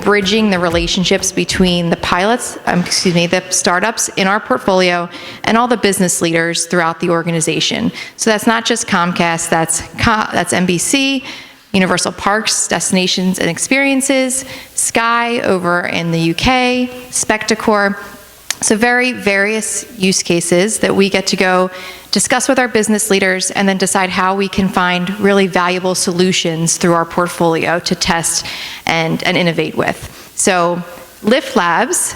bridging the relationships between the the startups in our portfolio and all the business leaders throughout the organization. So that's not just Comcast, that's NBC, Universal Parks, Destinations and Experiences, Sky over in the UK, Spectacor. So very various use cases that we get to go discuss with our business leaders and then decide how we can find really valuable solutions through our portfolio to test and innovate with. So Lift Labs,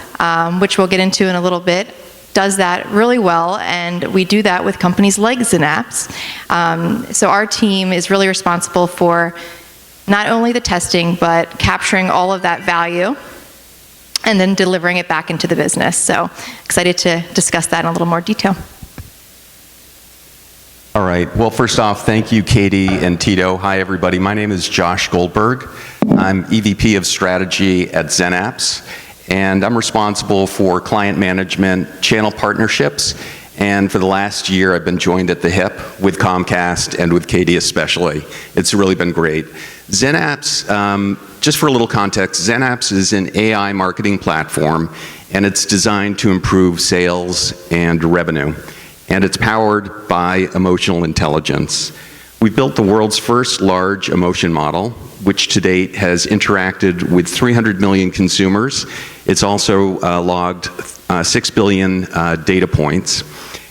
which we'll get into in a little bit, does that really well, and we do that with companies like Synapse. So our team is really responsible for not only the testing, but capturing all of that value and then delivering it back into the business. So excited to discuss that in a little more detail. All right, well, first off, thank you, Katie and Tito. Hi, everybody. My name is Josh Goldberg. I'm EVP of Strategy at Synapse, and I'm responsible for client management, channel partnerships, and for the last year, I've been joined at the hip with Comcast and with Katie especially. It's really been great. Synapse, just for a little context, Synapse is an AI marketing platform, and it's designed to improve sales and revenue. And it's powered by emotional intelligence. We've built the world's first large emotion model, which to date has interacted with 300 million consumers. It's also logged 6 billion data points.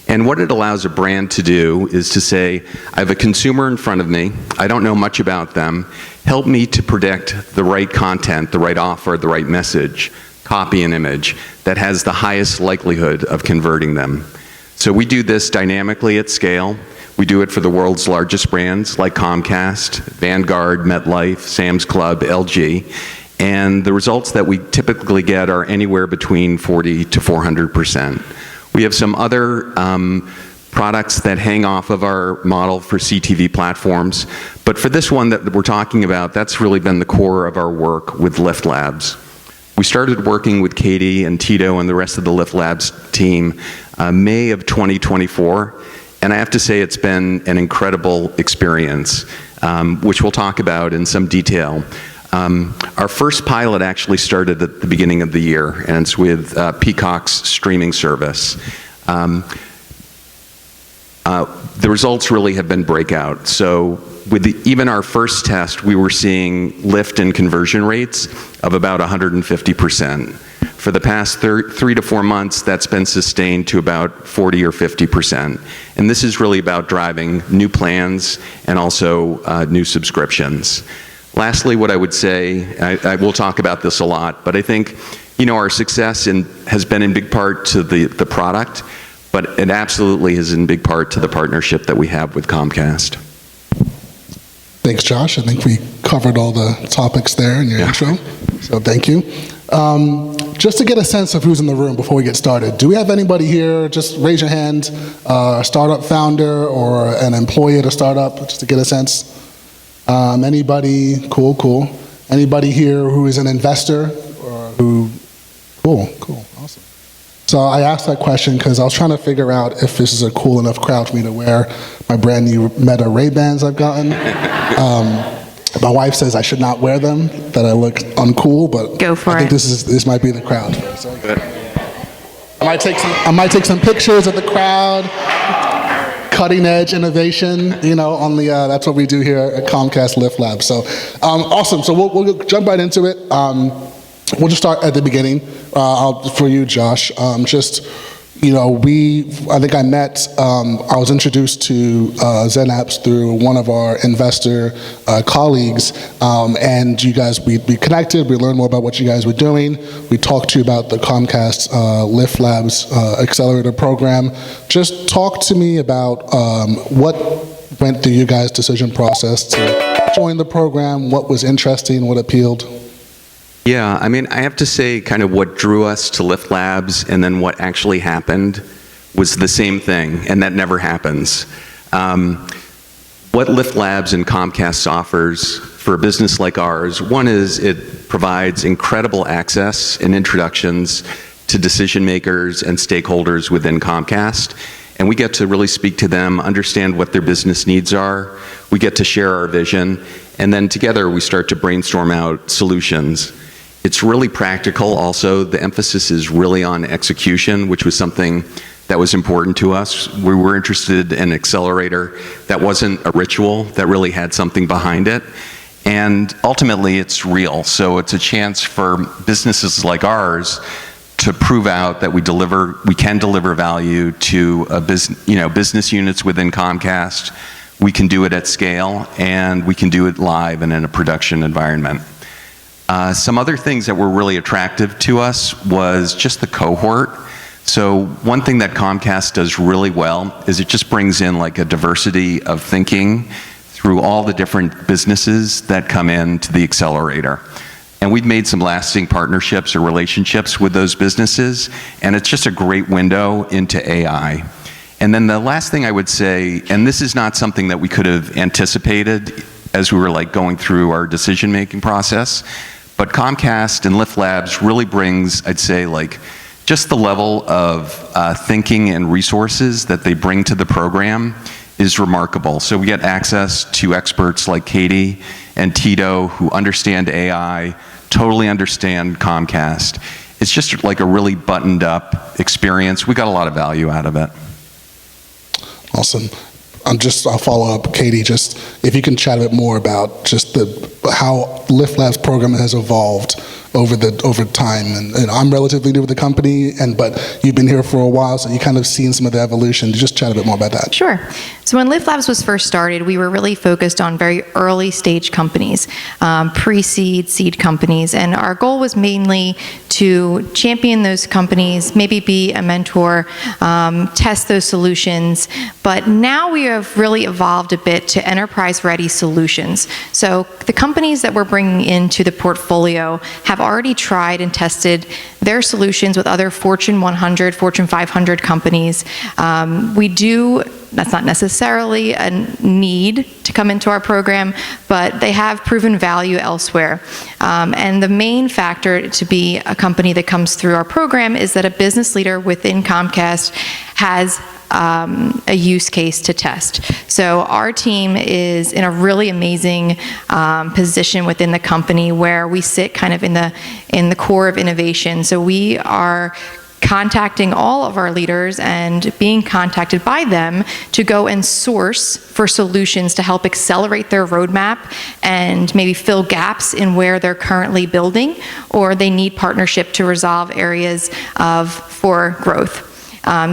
And what it allows a brand to do is to say, I have a consumer in front of me, I don't know much about them, help me to predict the right content, the right offer, the right message, copy and image that has the highest likelihood of converting them. So we do this dynamically at scale. We do it for the world's largest brands like Comcast, Vanguard, MetLife, Sam's Club, LG. And the results that we typically get are anywhere between 40 to 400%. We have some other products that hang off of our model for CTV platforms. But for this one that we're talking about, that's really been the core of our work with Lift Labs. We started working with Katie and Tito and the rest of the Lift Labs team May of 2024, and I have to say it's been an incredible experience, which we'll talk about in some detail. Our first pilot actually started at the beginning of the year, and it's with Peacock's streaming service. The results really have been breakout. So with even our first test, we were seeing lift in conversion rates of about 150%. For the past 3 to 4 months, that's been sustained to about 40 or 50%. And this is really about driving new plans and also new subscriptions. Lastly, what I would say, I will talk about this a lot, but I think, our success has been in big part to the product, but it absolutely is in big part to the partnership that we have with Comcast. Thanks, Josh. I think we covered all the topics there in your intro, so thank you. Just to get a sense of who's in the room before we get started, do we have anybody here, just raise your hand, a startup founder or an employee at a startup, just to get a sense? Anybody? Cool. Anybody here who is an investor or who? Cool, awesome. So I asked that question because I was trying to figure out if this is a cool enough crowd for me to wear my brand new Meta Ray-Bans I've gotten. My wife says I should not wear them, that I look uncool, but go for I think this might be the crowd. So I might take some pictures of the crowd. Cutting edge innovation, on the that's what we do here at Comcast Lift Lab. So awesome. So we'll jump right into it. We'll just start at the beginning. For you, Josh. I think I met. I was introduced to Synapse through one of our investor colleagues, and you guys, we connected. We learned more about what you guys were doing. We talked to you about the Comcast Lift Labs Accelerator program. Just talk to me about what went through you guys' decision process to join the program. What was interesting? What appealed? Yeah, I have to say kind of what drew us to Lift Labs and then what actually happened was the same thing, and that never happens. What Lift Labs and Comcast offers for a business like ours, one is it provides incredible access and introductions to decision makers and stakeholders within Comcast, and we get to really speak to them, understand what their business needs are, we get to share our vision, and then together we start to brainstorm out solutions. It's really practical also. The emphasis is really on execution, which was something that was important to us. We were interested in an accelerator that wasn't a ritual, that really had something behind it. And ultimately, it's real. So it's a chance for businesses like ours to prove out that we can deliver value to business units within Comcast. We can do it at scale, and we can do it live and in a production environment. Some other things that were really attractive to us was just the cohort. So one thing that Comcast does really well is it just brings in like a diversity of thinking through all the different businesses that come into the accelerator. And we've made some lasting partnerships or relationships with those businesses, and it's just a great window into AI. And then the last thing I would say, and this is not something that we could have anticipated as we were like going through our decision-making process, but Comcast and Lift Labs really brings, I'd say, like just the level of thinking and resources that they bring to the program is remarkable. So we get access to experts like Katie and Tito who understand AI, totally understand Comcast. It's just like a really buttoned up experience. We got a lot of value out of it. Awesome. I'll follow up, Katie, just if you can chat a bit more about just how Lift Labs program has evolved over time. And I'm relatively new with the company, but you've been here for a while, so you kind of seen some of the evolution. Just chat a bit more about that. Sure. So when Lift Labs was first started, we were really focused on very early stage companies, pre-seed, seed companies, and our goal was mainly to champion those companies, maybe be a mentor, test those solutions. But now we have really evolved a bit to enterprise-ready solutions. So the companies that we're bringing into the portfolio have already tried and tested their solutions with other Fortune 100, Fortune 500 companies. That's not necessarily a need to come into our program, but they have proven value elsewhere. And the main factor to be a company that comes through our program is that a business leader within Comcast has a use case to test. So our team is in a really amazing position within the company where we sit kind of in the core of innovation. So we are contacting all of our leaders and being contacted by them to go and source for solutions to help accelerate their roadmap and maybe fill gaps in where they're currently building, or they need partnership to resolve areas for growth.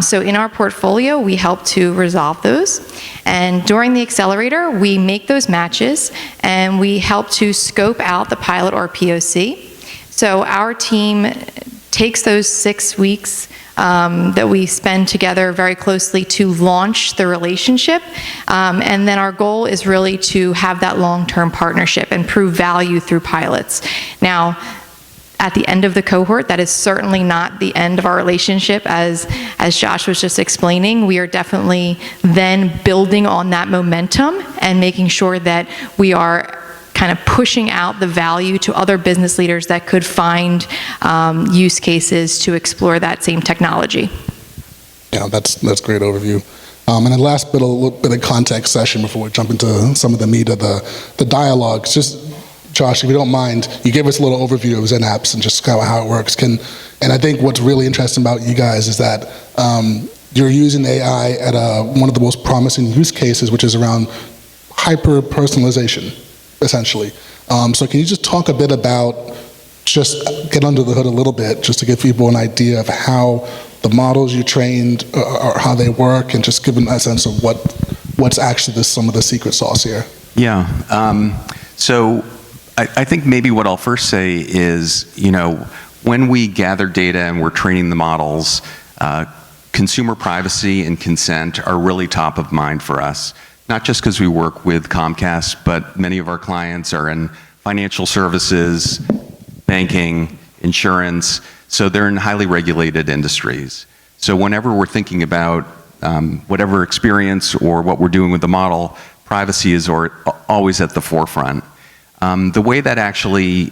So in our portfolio, we help to resolve those. And during the accelerator, we make those matches and we help to scope out the pilot or POC. So our team takes those 6 weeks that we spend together very closely to launch the relationship. And then our goal is really to have that long-term partnership and prove value through pilots. Now, at the end of the cohort, that is certainly not the end of our relationship. As Josh was just explaining, we are definitely then building on that momentum and making sure that we are kind of pushing out the value to other business leaders that could find use cases to explore that same technology. Yeah, that's a great overview. And then last little bit of context session before we jump into some of the meat of the dialogues. Just, Josh, if you don't mind, you gave us a little overview of XenApps and just how it works. And I think what's really interesting about you guys is that you're using AI at one of the most promising use cases, which is around hyper-personalization, essentially. So can you just talk a bit about, just get under the hood a little bit, just to give people an idea of how the models you trained or how they work, and just give them a sense of what's actually some of the secret sauce here? Yeah. So I think maybe what I'll first say is, when we gather data and we're training the models, consumer privacy and consent are really top of mind for us. Not just because we work with Comcast, but many of our clients are in financial services, banking, insurance, so they're in highly regulated industries. So whenever we're thinking about whatever experience or what we're doing with the model, privacy is always at the forefront. The way that actually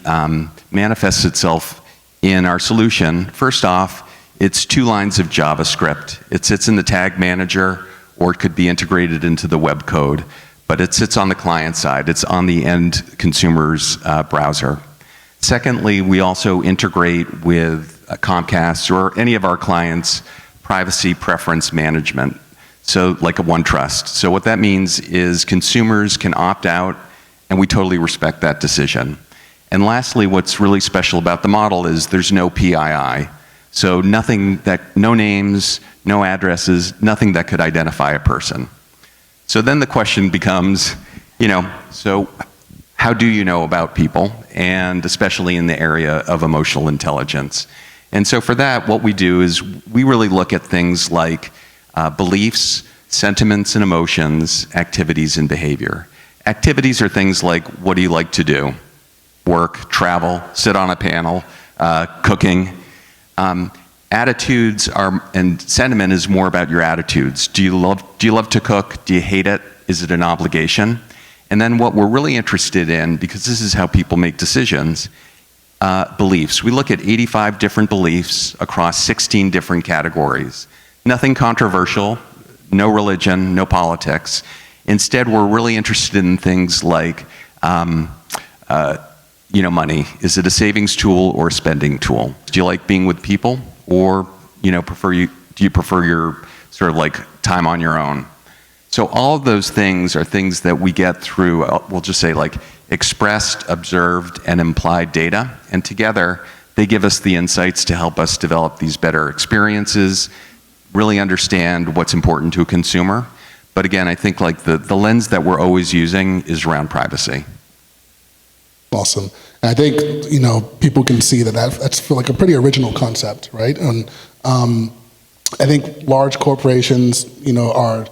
manifests itself in our solution, first off, it's 2 lines of JavaScript. It sits in the tag manager, or it could be integrated into the web code, but it sits on the client side. It's on the end consumer's browser. Secondly, we also integrate with Comcast or any of our clients' privacy preference management, so like a OneTrust. So what that means is consumers can opt out, and we totally respect that decision. And lastly, what's really special about the model is there's no PII. So no names, no addresses, nothing that could identify a person. So then the question becomes, so how do you know about people, and especially in the area of emotional intelligence? And so for that, what we do is we really look at things like beliefs, sentiments and emotions, activities and behavior. Activities are things like, what do you like to do? Work, travel, sit on a panel, cooking. Attitudes and sentiment is more about your attitudes. Do you love to cook? Do you hate it? Is it an obligation? And then what we're really interested in, because this is how people make decisions, beliefs. We look at 85 different beliefs across 16 different categories. Nothing controversial, no religion, no politics. Instead, we're really interested in things like, money. Is it a savings tool or a spending tool? Do you like being with people, or do you prefer your sort of like time on your own? So all of those things are things that we get through, we'll just say like expressed, observed, and implied data, and together they give us the insights to help us develop these better experiences, really understand what's important to a consumer. But again, I think like the lens that we're always using is around privacy. Awesome. And I think, people can see that's like a pretty original concept, right? And I think large corporations, are,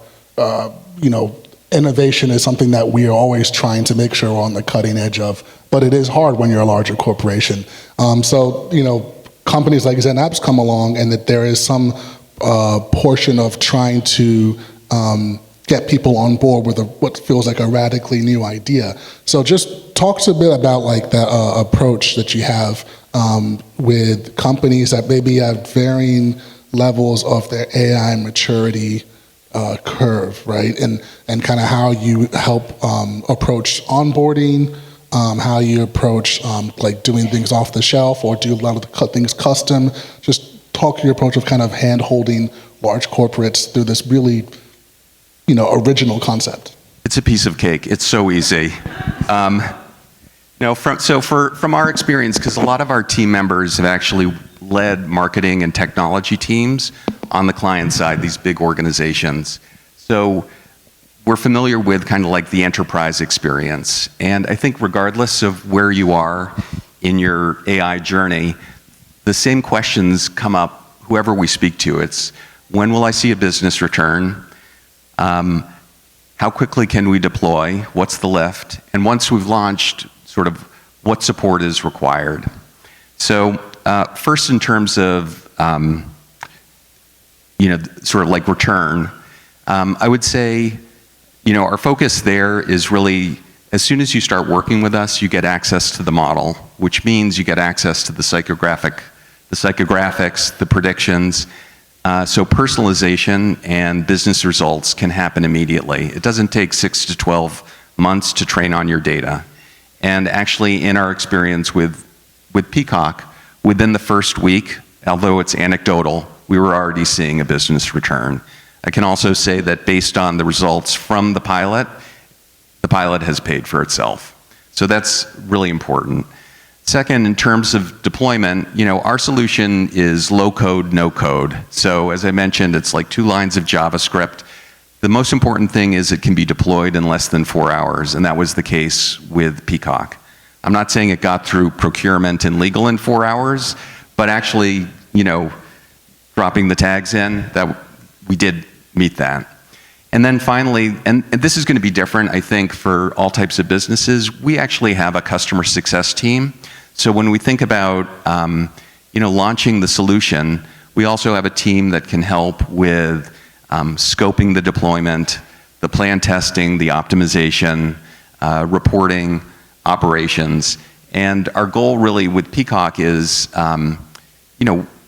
innovation is something that we are always trying to make sure we're on the cutting edge of, but it is hard when you're a larger corporation. Companies like ZenApps come along, and that there is some portion of trying to get people on board with what feels like a radically new idea. So just talk to a bit about like the approach that you have with companies that maybe have varying levels of their AI maturity curve, right? And kind of how you help approach onboarding, how you approach like doing things off the shelf, or do you allow to cut things custom? Just talk to your approach of kind of hand-holding large corporates through this really original concept. It's a piece of cake. It's so easy. From our experience, because a lot of our team members have actually led marketing and technology teams on the client side, these big organizations. So we're familiar with kind of like the enterprise experience. And I think regardless of where you are in your AI journey, the same questions come up whoever we speak to. It's, when will I see a business return? How quickly can we deploy? What's the lift? And once we've launched, sort of what support is required? So first, in terms of sort of like return, I would say our focus there is really, as soon as you start working with us, you get access to the model, which means you get access to the psychographics, the predictions. So personalization and business results can happen immediately. It doesn't take 6 to 12 months to train on your data. And actually, in our experience with Peacock, within the first week, although it's anecdotal, we were already seeing a business return. I can also say that based on the results from the pilot has paid for itself. So that's really important. Second, in terms of deployment, our solution is low code, no code. So as I mentioned, it's like 2 lines of JavaScript. The most important thing is it can be deployed in less than 4 hours, and that was the case with Peacock. I'm not saying it got through procurement and legal in 4 hours, but actually, dropping the tags in, that we did meet that. And then finally, and this is going to be different, I think, for all types of businesses, we actually have a customer success team. So when we think about launching the solution, we also have a team that can help with scoping the deployment, the plan testing, the optimization, reporting, operations. And our goal really with Peacock is,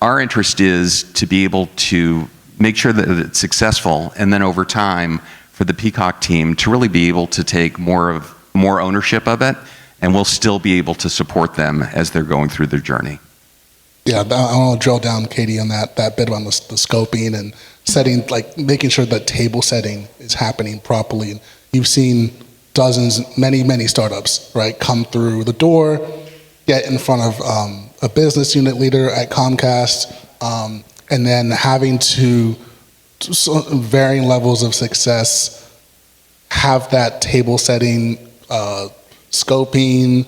our interest is to be able to make sure that it's successful, and then over time for the Peacock team to really be able to take more ownership of it and we'll still be able to support them as they're going through their journey. Yeah, I want to drill down, Katie, on that bit on the scoping and setting, like making sure that table setting is happening properly. And you've seen dozens, many startups, right, come through the door, get in front of a business unit leader at Comcast, and then having to varying levels of success, have that table setting, scoping,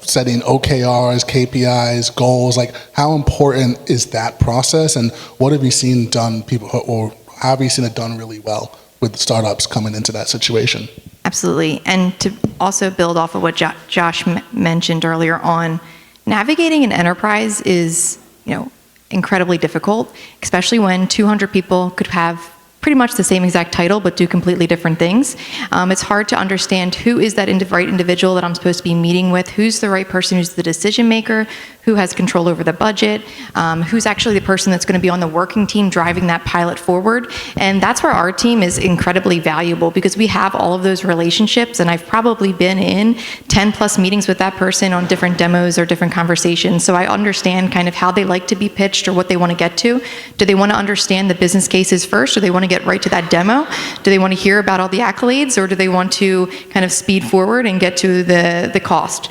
setting OKRs, KPIs, goals. Like, how important is that process, and what have you seen done or have you seen it done really well with startups coming into that situation? Absolutely. And to also build off of what Josh mentioned earlier on, navigating an enterprise is, incredibly difficult, especially when 200 people could have pretty much the same exact title but do completely different things. It's hard to understand who is that right individual that I'm supposed to be meeting with, who's the right person, who's the decision maker, who has control over the budget, who's actually the person that's going to be on the working team driving that pilot forward. And that's where our team is incredibly valuable, because we have all of those relationships, and I've probably been in 10 plus meetings with that person on different demos or different conversations. So I understand kind of how they like to be pitched or what they want to get to. Do they want to understand the business cases first, or they want to get right to that demo? Do they want to hear about all the accolades, or do they want to kind of speed forward and get to the cost?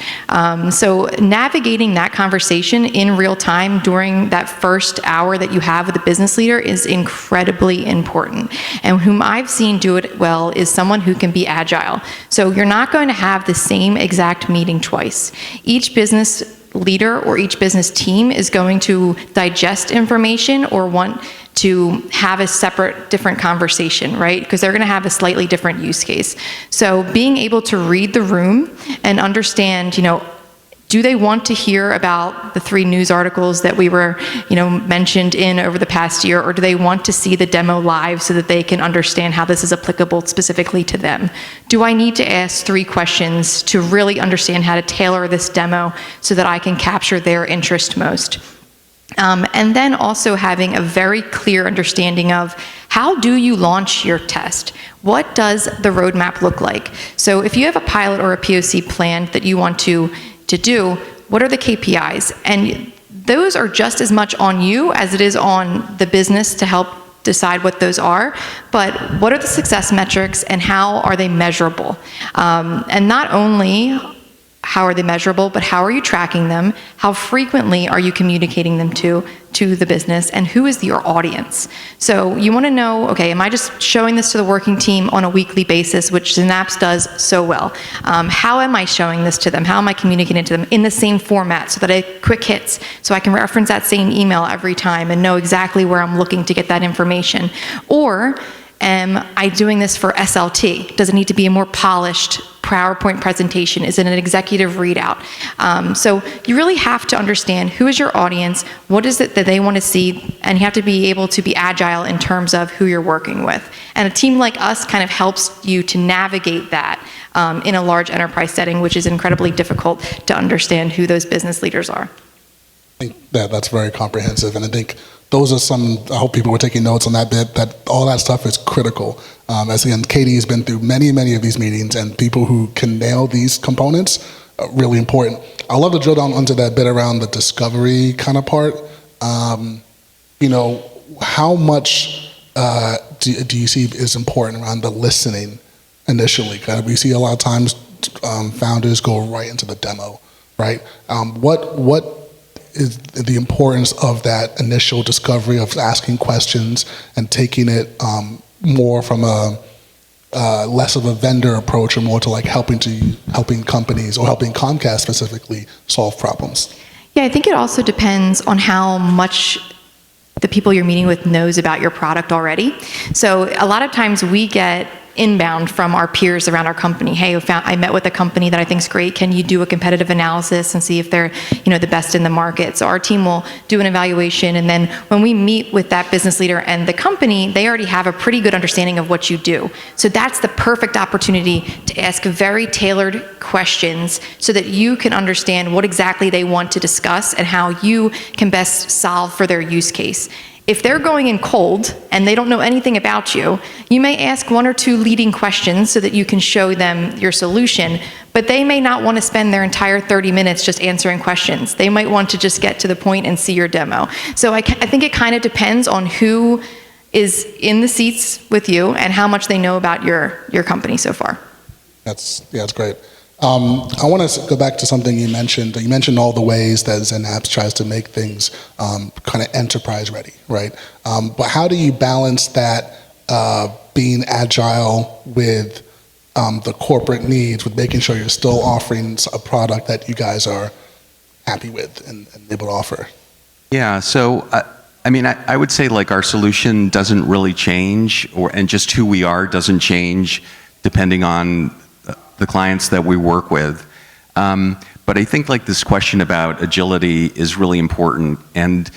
So navigating that conversation in real time during that first hour that you have with the business leader is incredibly important. And whom I've seen do it well is someone who can be agile. So you're not going to have the same exact meeting twice. Each business leader or each business team is going to digest information or want to have a separate, different conversation, right? Because they're going to have a slightly different use case. So being able to read the room and understand, do they want to hear about the 3 news articles that we were, mentioned in over the past year, or do they want to see the demo live so that they can understand how this is applicable specifically to them? Do I need to ask 3 questions to really understand how to tailor this demo so that I can capture their interest most? And then also having a very clear understanding of how do you launch your test? What does the roadmap look like? So if you have a pilot or a POC plan that you want to do, what are the KPIs? And those are just as much on you as it is on the business to help decide what those are, but what are the success metrics and how are they measurable? And not only how are they measurable, but how are you tracking them? How frequently are you communicating them to the business, and who is your audience? So you want to know, okay, am I just showing this to the working team on a weekly basis, which Synapse does so well? How am I showing this to them? How am I communicating it to them in the same format so that I quick hits, so I can reference that same email every time and know exactly where I'm looking to get that information? Or am I doing this for SLT? Does it need to be a more polished PowerPoint presentation? Is it an executive readout? So you really have to understand who is your audience, what is it that they want to see, and you have to be able to be agile in terms of who you're working with. And a team like us kind of helps you to navigate that in a large enterprise setting, which is incredibly difficult to understand who those business leaders are. I think that's very comprehensive, and I think those are some, I hope people were taking notes on that bit, that all that stuff is critical. As again, Katie has been through many of these meetings, and people who can nail these components are really important. I'd love to drill down onto that bit around the discovery kind of part. How much do you see is important around the listening initially? Kind of, we see a lot of times founders go right into the demo, right? What is the importance of that initial discovery, of asking questions and taking it more from a less of a vendor approach and more to like helping companies, or helping Comcast specifically, solve problems? Yeah, I think it also depends on how much the people you're meeting with knows about your product already. So a lot of times we get inbound from our peers around our company. Hey, I met with a company that I think is great. Can you do a competitive analysis and see if they're, the best in the market? So our team will do an evaluation, and then when we meet with that business leader and the company, they already have a pretty good understanding of what you do. So that's the perfect opportunity to ask very tailored questions so that you can understand what exactly they want to discuss and how you can best solve for their use case. If they're going in cold and they don't know anything about you, you may ask 1 or 2 leading questions so that you can show them your solution, But they may not want to spend their entire 30 minutes just answering questions. They might want to just get to the point and see your demo. So I think it kind of depends on who is in the seats with you and how much they know about your company so far. That's great. I want to go back to something you mentioned. You mentioned all the ways that ZenApps tries to make things kind of enterprise ready, right? But how do you balance that being agile with the corporate needs, with making sure you're still offering a product that you guys are happy with and able to offer? Yeah, so I mean, I would say like our solution doesn't really change, and just who we are doesn't change depending on the clients that we work with. But I think like this question about agility is really important, and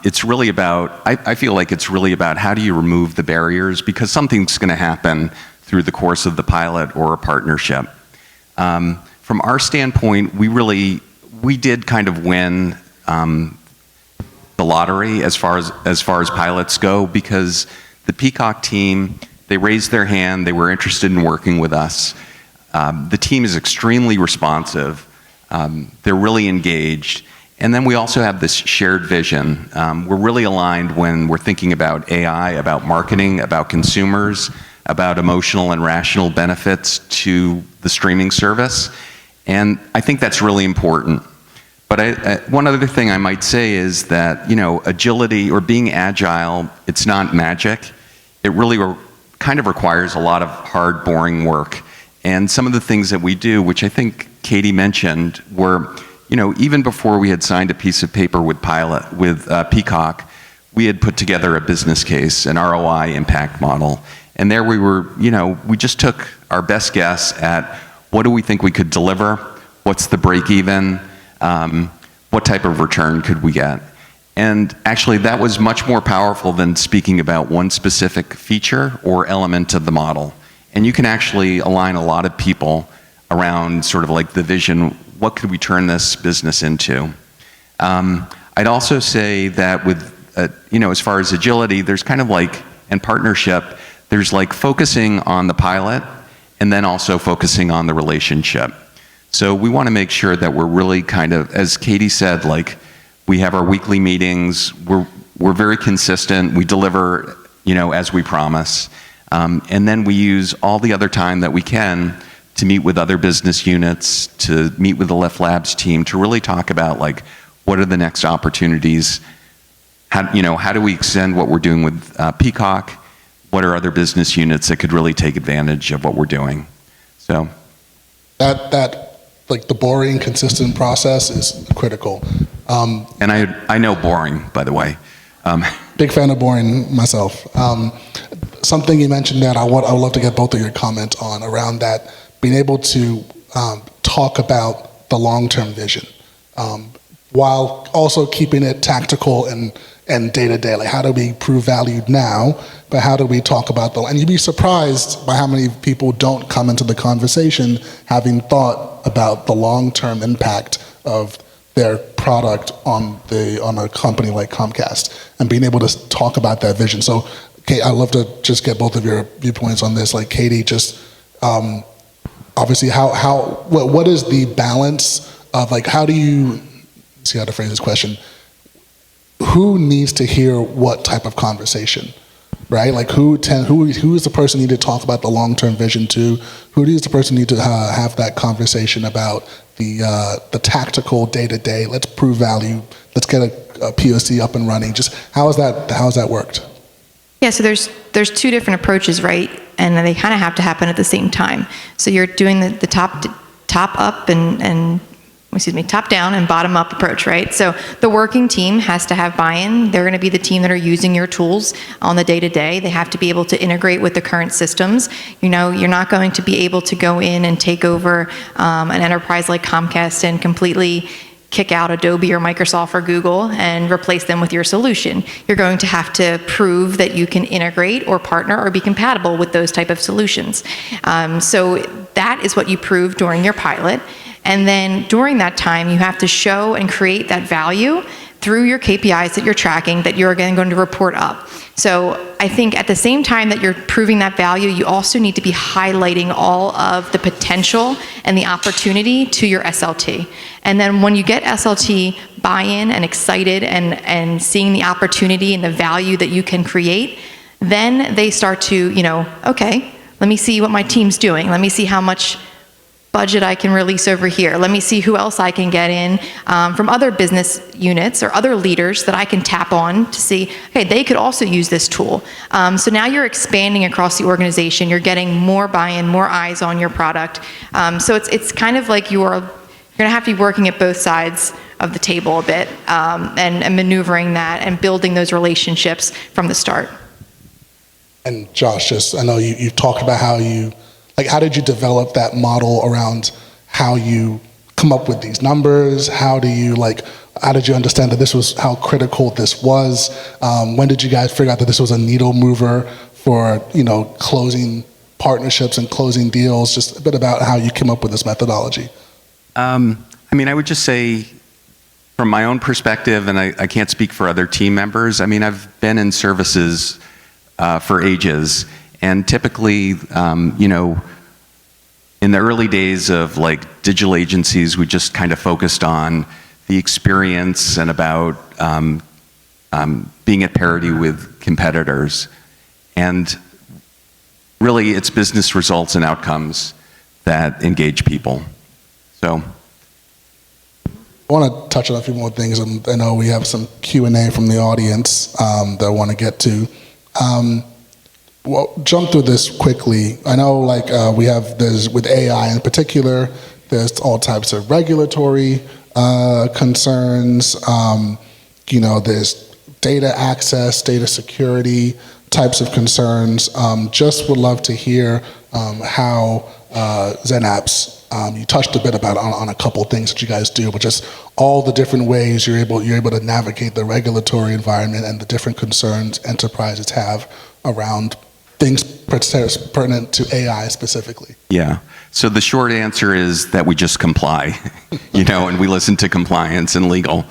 it's really about, I feel like it's really about how do you remove the barriers, because something's going to happen through the course of the pilot or a partnership. From our standpoint, we did kind of win the lottery as far as pilots go, because the Peacock team, they raised their hand, they were interested in working with us. The team is extremely responsive, they're really engaged, and then we also have this shared vision. We're really aligned when we're thinking about AI, about marketing, about consumers, about emotional and rational benefits to the streaming service, and I think that's really important. But one other thing I might say is that, you know, agility or being agile, it's not magic. It really kind of requires a lot of hard, boring work. And some of the things that we do, which I think Katie mentioned, were, you know, even before we had signed a piece of paper with Peacock, we had put together a business case, an ROI impact model. And there we were, you know, we just took our best guess at what do we think we could deliver, what's the break even, what type of return could we get? And actually that was much more powerful than speaking about one specific feature or element of the model. And you can actually align a lot of people around sort of like the vision, what could we turn this business into? I'd also say that with, you know, as far as agility, there's kind of like, and partnership, there's like focusing on the pilot and then also focusing on the relationship. So we want to make sure that we're really kind of, as Katie said, like we have our weekly meetings, we're very consistent, we deliver, you know, as we promise. And then we use all the other time that we can to meet with other business units, to meet with the Left Labs team, to really talk about like, what are the next opportunities? How do we extend what we're doing with Peacock? What are other business units that could really take advantage of what we're doing? So. That like the boring, consistent process is critical. And I know boring, by the way. Big fan of boring myself. Something you mentioned that I would love to get both of your comments on around that, being able to talk about the long-term vision while also keeping it tactical and day-to-day. Like how do we prove value now, but how do we talk about and you'd be surprised by how many people don't come into the conversation having thought about the long-term impact of their product on a company like Comcast, and being able to talk about that vision. So, Kate, I'd love to just get both of your viewpoints on this. Like Katie, just obviously, what is the balance of like how do you see how to phrase this question? Who needs to hear what type of conversation, right? Like who is the person you need to talk about the long-term vision to? Who is the person you need to have that conversation about the tactical day-to-day? Let's prove value. Let's get a POC up and running. Just how has that worked? Yeah, so there's two different approaches, right? And they kind of have to happen at the same time. So you're doing the top up and top down and bottom up approach, right? So the working team has to have buy-in. They're going to be the team that are using your tools on the day-to-day. They have to be able to integrate with the current systems. You know, you're not going to be able to go in and take over an enterprise like Comcast and completely kick out Adobe or Microsoft or Google and replace them with your solution. You're going to have to prove that you can integrate or partner or be compatible with those type of solutions. So that is what you prove during your pilot. And then during that time, you have to show and create that value through your KPIs that you're tracking that you're again going to report up. So I think at the same time that you're proving that value, you also need to be highlighting all of the potential and the opportunity to your SLT. And then when you get SLT buy-in and excited and seeing the opportunity and the value that you can create, then they start to, okay, let me see what my team's doing. Let me see how much budget I can release over here. Let me see who else I can get in from other business units or other leaders that I can tap on to see, hey, they could also use this tool. So now you're expanding across the organization. You're getting more buy-in, more eyes on your product. So it's kind of like you're going to have to be working at both sides of the table a bit and maneuvering that and building those relationships from the start. And Josh, I know you've talked about how did you develop that model around how you come up with these numbers? How did you understand that this was how critical this was? When did you guys figure out that this was a needle mover for, closing partnerships and closing deals? Just a bit about how you came up with this methodology. I would just say from my own perspective, and I can't speak for other team members, I've been in services for ages, and typically, in the early days of digital agencies, we just kind of focused on the experience and about being at parity with competitors. And really, it's business results and outcomes that engage people. So I want to touch on a few more things. I know we have some Q&A from the audience that I want to get to. Well, jump through this quickly. I know there's with AI in particular, there's all types of regulatory concerns, there's data access, data security types of concerns. Just would love to hear how ZenApps, you touched a bit about on a couple things that you guys do, but just all the different ways you're able to navigate the regulatory environment and the different concerns enterprises have around things pertinent to AI specifically. yeah, so the short answer is that we just comply, and we listen to compliance and legal.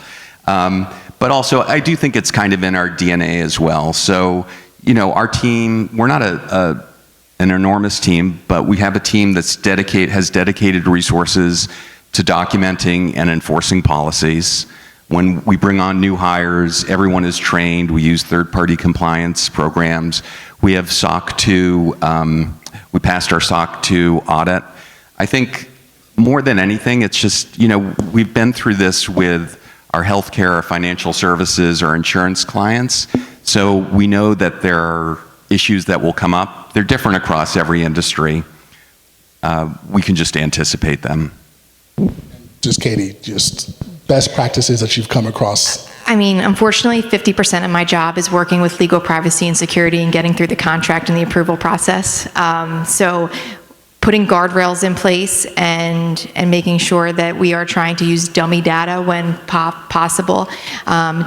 But also, I do think it's kind of in our DNA as well. So, our team, we're not an enormous team, but we have a team has dedicated resources to documenting and enforcing policies. When we bring on new hires, everyone is trained. We use third-party compliance programs. We have SOC 2, we passed our SOC 2 audit. I think more than anything, it's just, we've been through this with our healthcare, our financial services, our insurance clients. So we know that there are issues that will come up. They're different across every industry. We can just anticipate them. Just Katie, best practices that you've come across. Unfortunately, 50% of my job is working with legal, privacy, and security and getting through the contract and the approval process. So putting guardrails in place and making sure that we are trying to use dummy data when possible,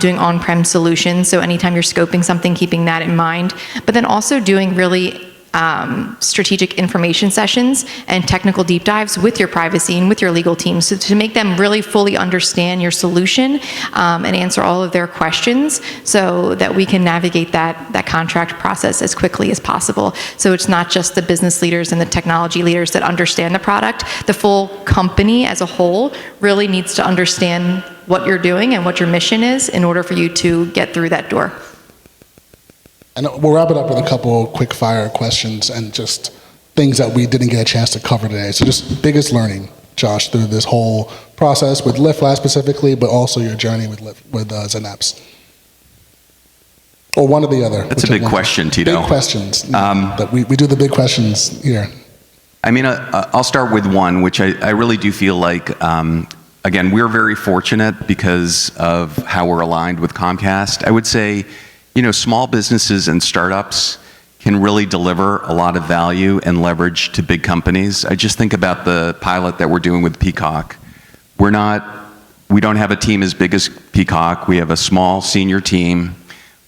doing on-prem solutions. So anytime you're scoping something, keeping that in mind. But then also doing really strategic information sessions and technical deep dives with your privacy and with your legal teams, so to make them really fully understand your solution and answer all of their questions so that we can navigate that contract process as quickly as possible. So it's not just the business leaders and the technology leaders that understand the product. The full company as a whole really needs to understand what you're doing and what your mission is in order for you to get through that door. And we'll wrap it up with a couple quick fire questions and just things that we didn't get a chance to cover today. So just biggest learning, Josh, through this whole process with LiftLab specifically, but also your journey with ZenApps. Or one or the other. That's a big question, Tito. Big questions. But we do the big questions here. I'll start with one, which I really do feel like, again, we're very fortunate because of how we're aligned with Comcast. I would say, small businesses and startups can really deliver a lot of value and leverage to big companies. I just think about the pilot that we're doing with Peacock. We don't have a team as big as Peacock. We have a small senior team.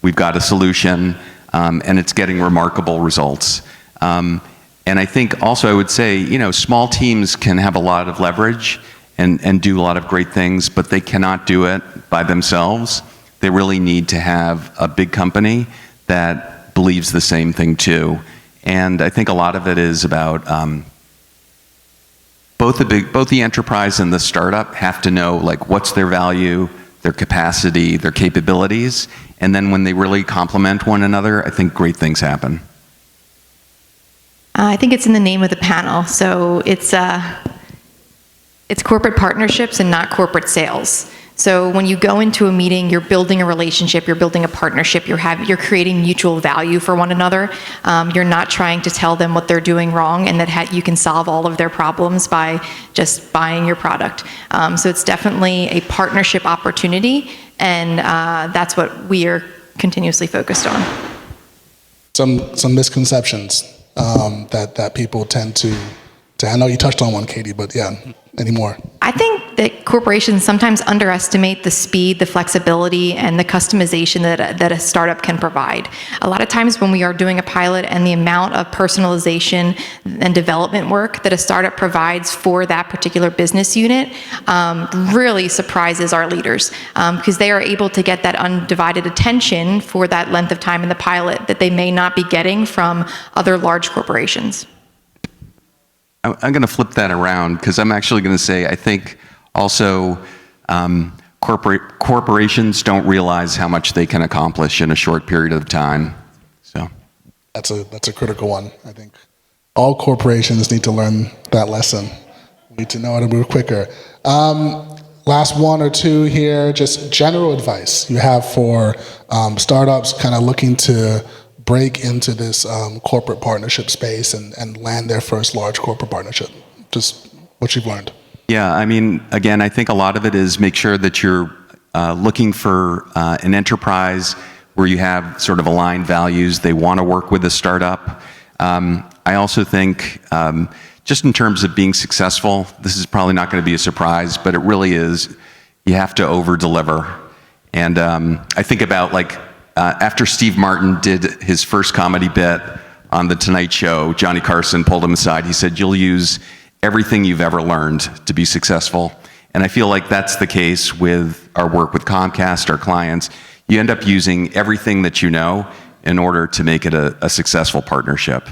We've got a solution, and it's getting remarkable results. And I think also I would say, small teams can have a lot of leverage and do a lot of great things, but they cannot do it by themselves. they really need to have a big company that believes the same thing too. And I think a lot of it is about both the enterprise and the startup have to know like what's their value, their capacity, their capabilities, and then when they really complement one another, I think great things happen. I think it's in the name of the panel. So it's corporate partnerships and not corporate sales. So when you go into a meeting, you're building a relationship, you're building a partnership, you're creating mutual value for one another. You're not trying to tell them what they're doing wrong and that you can solve all of their problems by just buying your product. So it's definitely a partnership opportunity, and that's what we are continuously focused on. Some misconceptions that people tend to, I know you touched on one, Katie, but yeah, any more? I think that corporations sometimes underestimate the speed, the flexibility, and the customization that a startup can provide. A lot of times when we are doing a pilot and the amount of personalization and development work that a startup provides for that particular business unit really surprises our leaders because they are able to get that undivided attention for that length of time in the pilot that they may not be getting from other large corporations. I'm going to flip that around because I'm actually going to say I think also corporations don't realize how much they can accomplish in a short period of time. So that's a critical one. I think all corporations need to learn that lesson. We need to know how to move quicker. Last one or two here, just general advice you have for startups kind of looking to break into this corporate partnership space and land their first large corporate partnership? Just what you've learned. Yeah, I mean, again, I think a lot of it is make sure that you're looking for an enterprise where you have sort of aligned values. They want to work with a startup. I also think just in terms of being successful, this is probably not going to be a surprise, but it really is, you have to over-deliver. And I think about like, after Steve Martin did his first comedy bit on The Tonight Show, Johnny Carson pulled him aside. He said, "You'll use everything you've ever learned to be successful." And I feel like that's the case with our work with Comcast, our clients. You end up using everything that you know in order to make it a successful partnership.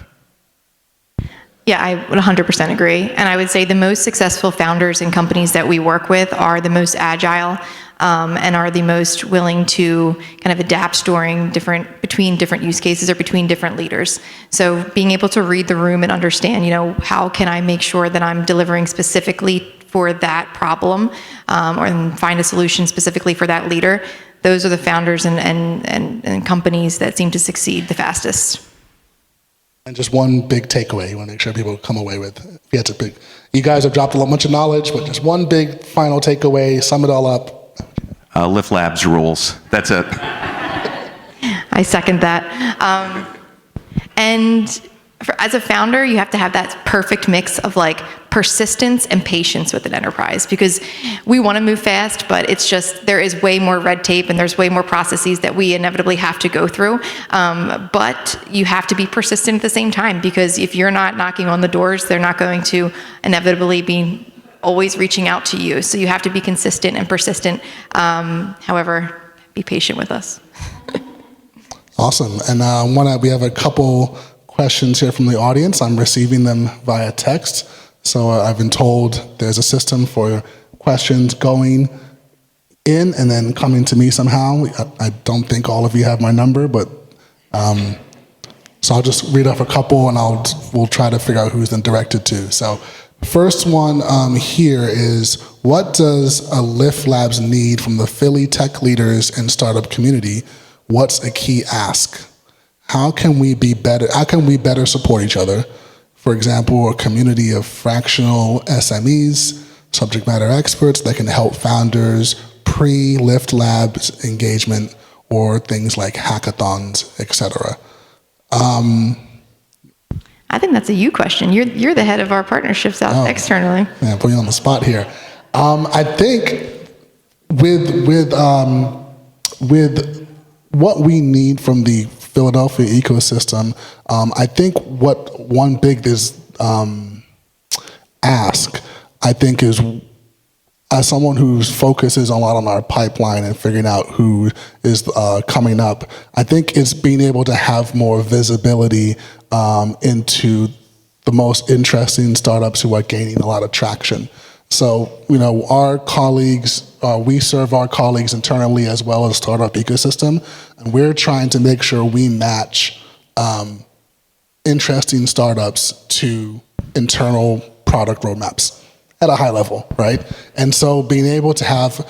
Yeah, I would 100% agree. And I would say the most successful founders and companies that we work with are the most agile and are the most willing to kind of adapt between different use cases or between different leaders. So being able to read the room and understand, how can I make sure that I'm delivering specifically for that problem or find a solution specifically for that leader, those are the founders and companies that seem to succeed the fastest. And just one big takeaway you want to make sure people come away with. You guys have dropped a bunch of knowledge, but just one big final takeaway, sum it all up. Lift Labs rules. That's it. I second that. As a founder, you have to have that perfect mix of like persistence and patience with an enterprise because we want to move fast, but it's just there is way more red tape and there's way more processes that we inevitably have to go through. But you have to be persistent at the same time because if you're not knocking on the doors, they're not going to inevitably be always reaching out to you. So you have to be consistent and persistent. However, be patient with us. Awesome. And we have a couple questions here from the audience. I'm receiving them via text. So I've been told there's a system for questions going in and then coming to me somehow. I don't think all of you have my number, but so I'll just read off a couple and we'll try to figure out who's then directed to. So first one here is, what does a Lift Labs need from the Philly tech leaders and startup community? What's a key ask? How can we better support each other? For example, a community of fractional SMEs, subject matter experts that can help founders pre-Lift Labs engagement or things like hackathons, etc. I think that's a you question. You're the head of our partnerships out externally. Yeah, put you on the spot here. I think with what we need from the Philadelphia ecosystem, I think what one big ask, I think, is as someone whose focus is a lot on our pipeline and figuring out who is coming up, I think it's being able to have more visibility into the most interesting startups who are gaining a lot of traction. So, our colleagues, we serve our colleagues internally as well as startup ecosystem, and we're trying to make sure we match interesting startups to internal product roadmaps at a high level, right? And so being able to have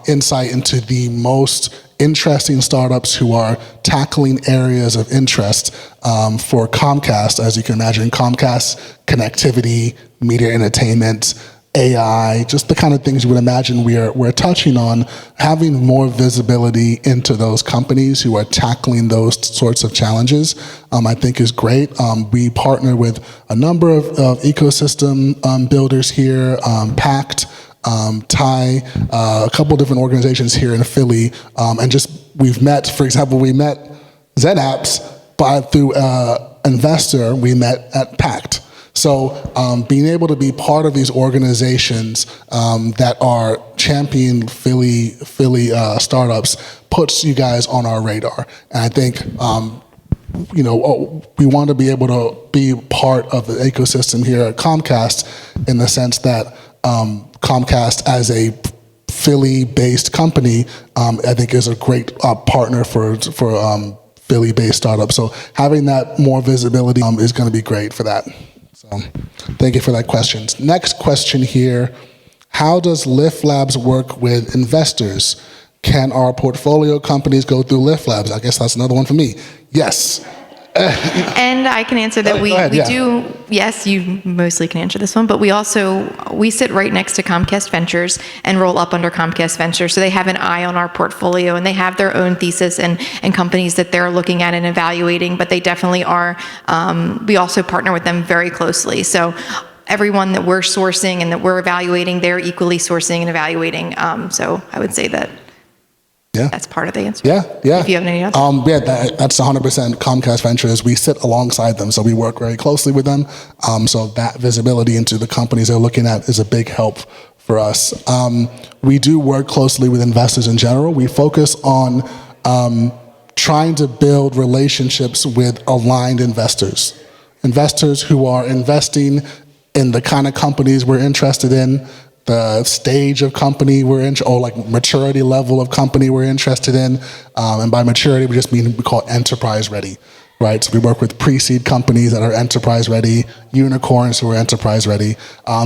insight into the most interesting startups who are tackling areas of interest for Comcast, as you can imagine, Comcast, connectivity, media entertainment, AI, just the kind of things you would imagine we're touching on, having more visibility into those companies who are tackling those sorts of challenges, I think is great. We partner with a number of ecosystem builders here, Pact, TIE, a couple different organizations here in Philly, and we've met, for example, we met ZenApps through investor we met at Pact. So being able to be part of these organizations that are championing Philly startups puts you guys on our radar. And I think we want to be able to be part of the ecosystem here at Comcast in the sense that Comcast as a Philly-based company, I think is a great partner for Philly-based startups. So having that more visibility is going to be great for that. So thank you for that question. Next question here, how does Lift Labs work with investors? Can our portfolio companies go through Lift Labs? I guess that's another one for me. Yes. And I can answer that. We do. Yes, you mostly can answer this one, but we sit right next to Comcast Ventures and roll up under Comcast Ventures. So they have an eye on our portfolio and they have their own thesis and companies that they're looking at and evaluating, but they definitely are. We also partner with them very closely. So everyone that we're sourcing and that we're evaluating, they're equally sourcing and evaluating. So I would say that that's part of the answer. Yeah. If you have any others. That's 100% Comcast Ventures. We sit alongside them, so we work very closely with them. So that visibility into the companies they're looking at is a big help for us. We do work closely with investors in general. We focus on trying to build relationships with aligned investors who are investing in the kind of companies we're interested in, the stage of company we're in, or like maturity level of company we're interested in. And by maturity, we just mean we call it enterprise ready, right? So we work with pre-seed companies that are enterprise ready, unicorns who are enterprise ready.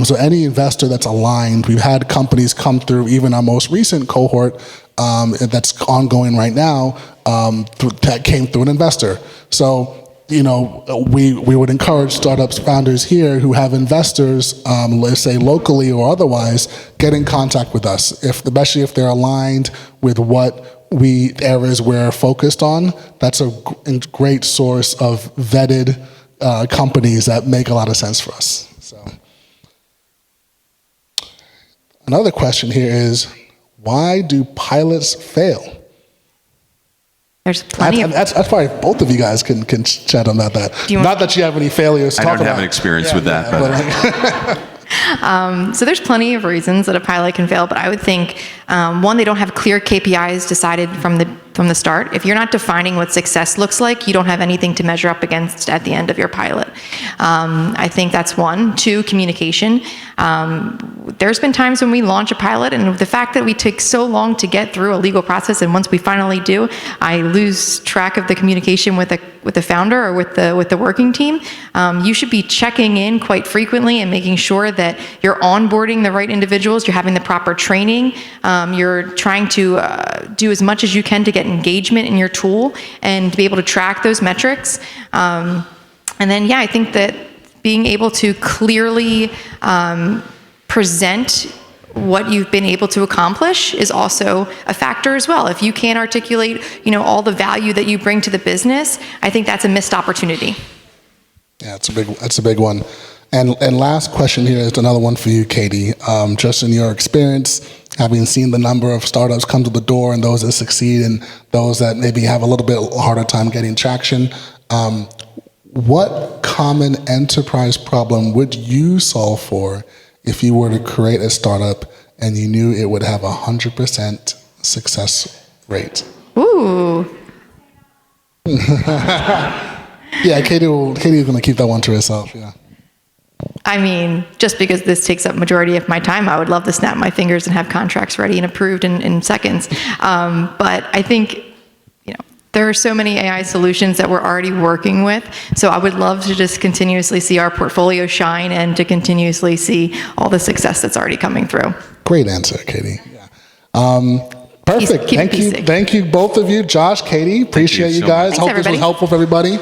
So any investor that's aligned, we've had companies come through, even our most recent cohort that's ongoing right now, that came through an investor. So we would encourage startups founders here who have investors, let's say locally or otherwise, get in contact with us, especially if they're aligned with what areas we're focused on. That's a great source of vetted companies that make a lot of sense for us. So another question here is, why do pilots fail? There's plenty that's probably both of you guys can chat on that. Not that you have any failures to talk about. I don't have an experience with that. So there's plenty of reasons that a pilot can fail, but I would think, one, they don't have clear KPIs decided from the start. If you're not defining what success looks like, you don't have anything to measure up against at the end of your pilot. I think that's one. Two, communication. There's been times when we launch a pilot, and the fact that we take so long to get through a legal process, and once we finally do, I lose track of the communication with the founder or with the working team. You should be checking in quite frequently and making sure that you're onboarding the right individuals, you're having the proper training, you're trying to do as much as you can to get engagement in your tool and to be able to track those metrics. And then, I think that being able to clearly present what you've been able to accomplish is also a factor as well. If you can't articulate, all the value that you bring to the business, I think that's a missed opportunity. Yeah, that's a big one. And last question here is another one for you, Katie. Just in your experience, having seen the number of startups come to the door and those that succeed and those that maybe have a little bit harder time getting traction, what common enterprise problem would you solve for if you were to create a startup and you knew it would have 100% success rate? Ooh. Yeah, Katie's going to keep that one to herself, yeah. I mean, just because this takes up majority of my time, I would love to snap my fingers and have contracts ready and approved in seconds. But I think, there are so many AI solutions that we're already working with. So I would love to just continuously see our portfolio shine and to continuously see all the success that's already coming through. Great answer, Katie. Yeah. Perfect. Keep it Thank you. basic. Thank you, both of you. Josh, Katie, appreciate you so guys. much. Hope Thanks, this was everybody. helpful for everybody.